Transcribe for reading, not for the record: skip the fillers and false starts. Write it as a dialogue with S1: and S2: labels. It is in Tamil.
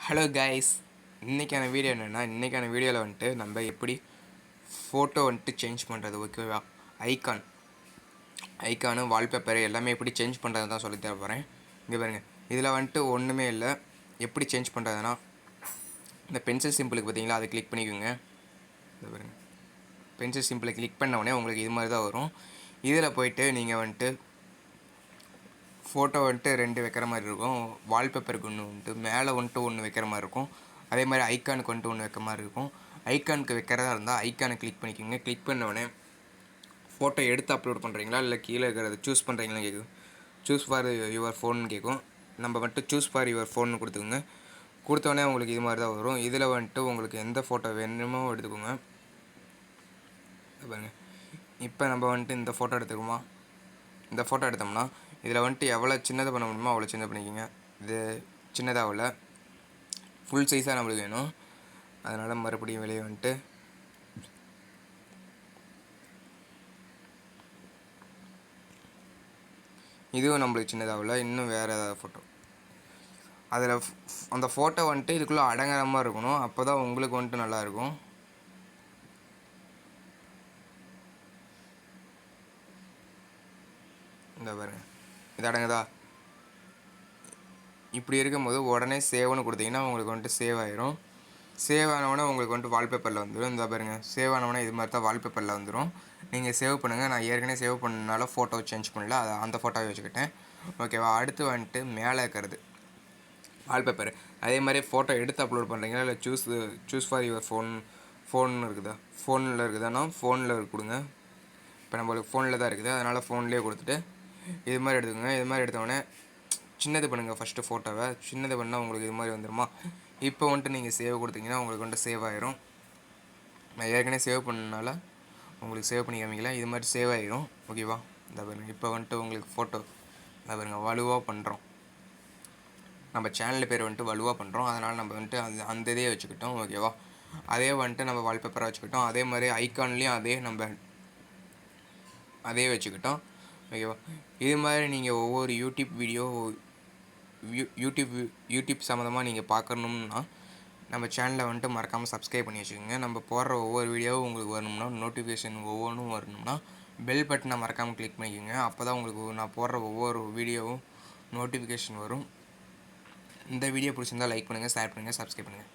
S1: ஹலோ கைஸ், இன்றைக்கான வீடியோ என்னென்னா, இன்றைக்கான வீடியோவில் வந்துட்டு நம்ம எப்படி ஃபோட்டோ வந்துட்டு சேஞ்ச் பண்ணுறது, ஓகேவா? ஐக்கானு வால்பேப்பர் எல்லாமே எப்படி சேஞ்ச் பண்ணுறது தான் சொல்லி தர போகிறேன். இங்கே பாருங்கள், இதில் வந்துட்டு ஒன்றுமே இல்லை. எப்படி சேஞ்ச் பண்ணுறதுனா, இந்த பென்சில் சிம்பிளுக்கு பார்த்தீங்களா, அதை கிளிக் பண்ணிக்கோங்க. இதை பாருங்கள், பென்சில் சிம்பிளை கிளிக் பண்ண உடனே உங்களுக்கு இது மாதிரி தான் வரும். இதில் போயிட்டு நீங்கள் வந்துட்டு ஃபோட்டோ வந்துட்டு 2 வைக்கிற மாதிரி இருக்கும். வால்பேப்பருக்கு வந்துட்டு மேலே வந்துட்டு ஒன்று வைக்கிற மாதிரி இருக்கும். அதே மாதிரி ஐக்கானுக்கு வந்துட்டு ஒன்று வைக்கிற மாதிரி இருக்கும். ஐக்கானுக்கு வைக்கிறதா இருந்தால் ஐக்கானை கிளிக் பண்ணிக்கோங்க. கிளிக் பண்ண உடனே ஃபோட்டோ எடுத்து அப்லோட் பண்ணுறீங்களா இல்லை கீழே இருக்கிறது சூஸ் பண்ணுறீங்களா கேட்கும். சூஸ் ஃபார் யுவர் ஃபோன்னு கேட்கும். நம்ம வந்துட்டு சூஸ் ஃபார் யுவர் ஃபோன்னு கொடுத்துக்கோங்க. கொடுத்தோடனே உங்களுக்கு இது மாதிரி தான் வரும். இதில் வந்துட்டு உங்களுக்கு எந்த ஃபோட்டோ வேணுமோ எடுத்துக்கோங்க. பாருங்க, இப்போ நம்ம வந்துட்டு இந்த ஃபோட்டோ எடுத்துக்கோமா. இந்த ஃபோட்டோ எடுத்தோம்னா இதில் வந்துட்டு எவ்வளோ சின்னதாக பண்ண முடியுமோ அவ்வளோ சின்னதாக பண்ணிக்கோங்க. இது சின்னதாகல ஃபுல் சைஸாக நம்மளுக்கு வேணும். அதனால் மறுபடியும் வெளியே வந்துட்டு இதுவும் நம்மளுக்கு சின்னதாகல, இன்னும் வேறு ஏதாவது ஃபோட்டோ அதில் அந்த ஃபோட்டோ வந்துட்டு இதுக்குள்ளே அடங்குற மாதிரி இருக்கணும். அப்போ தான் உங்களுக்கு வந்துட்டு நல்லாயிருக்கும். இந்த பாருங்க, இது அடங்குதா? இப்படி இருக்கும்போது உடனே சேவ்னு கொடுத்தீங்கன்னா உங்களுக்கு வந்துட்டு சேவ் ஆயிரும். சேவ் ஆனவுடனே உங்களுக்கு வந்துட்டு வால்பேப்பரில் வந்துடும். இந்த பாருங்கள், சேவ் ஆனவுடனே இது மாதிரி தான் வால்பேப்பரில் வந்துடும். நீங்கள் சேவ் பண்ணுங்கள். நான் ஏற்கனவே சேவ் பண்ணனால ஃபோட்டோ சேஞ்ச் பண்ணல, அதை அந்த ஃபோட்டோவை வச்சுக்கிட்டேன். ஓகேவா? அடுத்து வந்துட்டு மேலே இருக்கிறது வால்பேப்பர். அதே மாதிரி ஃபோட்டோ எடுத்து அப்லோட் பண்ணுறீங்களா இல்லை சூஸ் ஃபார் யுவர் ஃபோன்னு இருக்குதா? ஃபோனில் இருக்குதானா ஃபோனில் கொடுங்க. இப்போ நம்மளுக்கு ஃபோனில் தான் இருக்குது, அதனால் ஃபோன்லேயே கொடுத்துட்டு இது மாதிரி எடுத்துக்கோங்க. இது மாதிரி எடுத்தோடனே சின்னது பண்ணுங்கள். ஃபஸ்ட்டு ஃபோட்டோவை சின்னது பண்ணால் உங்களுக்கு இது மாதிரி வந்துடுமா. இப்போ வந்துட்டு நீங்கள் சேவ் கொடுத்தீங்கன்னா உங்களுக்கு வந்துட்டு சேவ் ஆயிரும். நான் ஏற்கனவே சேவ் பண்ணனால உங்களுக்கு சேவ் பண்ணி காமிக்கல. இது மாதிரி சேவ் ஆயிரும். ஓகேவா? இந்த பாருங்கள், இப்போ வந்துட்டு உங்களுக்கு ஃபோட்டோ இந்த பாருங்கள் வலுவாக பண்ணுறோம். நம்ம சேனல் பேர் வந்துட்டு வலுவாக பண்ணுறோம். அதனால் நம்ம வந்துட்டு அந்த இதே வச்சுக்கிட்டோம். ஓகேவா? அதே வந்துட்டு நம்ம வால்பேப்பராக வச்சுக்கிட்டோம். அதே மாதிரி ஐக்கான்லேயும் அதே வச்சுக்கிட்டோம். ஓகேவா? இது மாதிரி நீங்கள் ஒவ்வொரு யூடியூப் சம்மந்தமாக நீங்கள் பார்க்கணும்னா நம்ம சேனலை வந்துட்டு மறக்காமல் சப்ஸ்கிரைப் பண்ணி வச்சுக்கோங்க. நம்ம போடுற ஒவ்வொரு வீடியோவும் உங்களுக்கு வரணும்னா, நோட்டிஃபிகேஷன் ஒவ்வொன்றும் வரணும்னா பெல் பட்டனை மறக்காமல் கிளிக் பண்ணிக்கோங்க. அப்போ தான் உங்களுக்கு நான் போடுற ஒவ்வொரு வீடியோவும் நோட்டிஃபிகேஷன் வரும். இந்த வீடியோ பிடிச்சிருந்தால் லைக் பண்ணுங்கள், ஷேர் பண்ணுங்கள், சப்ஸ்கிரைப் பண்ணுங்கள்.